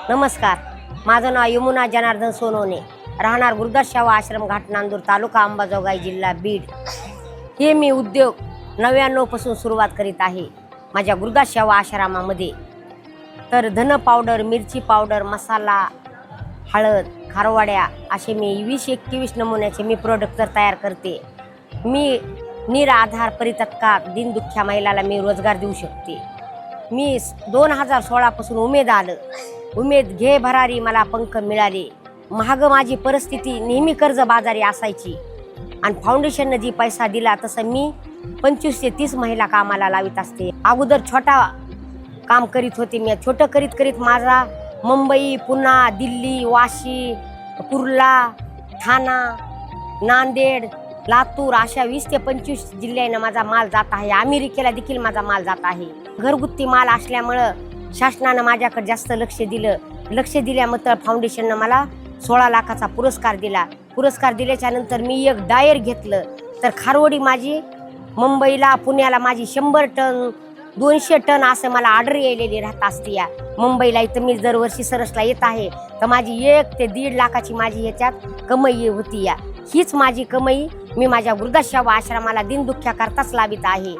नमस्कार, माझं नाव यमुना जनार्दन सोनवणे, राहणार गुरुदास सेवा आश्रम घाट नांदूर, तालुका अंबाजोगाई, जिल्हा बीड. हे मी उद्योग 99 पासून सुरुवात करीत आहे माझ्या गुरुदास सेवा आश्रमामध्ये. तर धन पावडर, मिरची पावडर, मसाला, हळद, खारवाड्या असे मी 20-21 नमुन्याचे मी प्रोडक्ट तयार करते. मी निराधार परितत्काळ दीनदुःख्या महिलाला मी रोजगार देऊ शकते. मी 2016 पासून उमेद घे भरारी मला पंख मिळाले. महाग माझी परिस्थिती नेहमी कर्ज बाजारी असायची आणि फाउंडेशनने जी पैसा दिला तसं मी 25 ते 30 महिला कामाला लावित असते. अगोदर छोटा काम करीत होते. मी छोटं करीत माझा मुंबई, पुणे, दिल्ली, वाशी, कुर्ला, ठाणा, नांदेड, लातूर अशा 20 ते 25 जिल्ह्यांना माझा माल जात आहे. अमेरिकेला देखील माझा माल जात आहे. घरगुती माल असल्यामुळं शासनानं माझ्याकडे जास्त लक्ष दिल्यामुळे फाउंडेशननं मला 16 लाखाचा पुरस्कार दिला. पुरस्कार दिल्याच्या नंतर मी एक डायर घेतलं. तर खारवडी माझी मुंबईला, पुण्याला माझी 100 टन 200 टन असं मला ऑर्डर यायलेली राहत असते. या मुंबईला इथं मी दरवर्षी सरसला येत आहे. तर माझी 1 ते 1.5 लाखाची माझी ह्याच्यात कमाई होती. हीच माझी कमाई मी माझ्या गुरुदास सेवा आश्रमाला दीनदुःख्या करताच लावित आहे.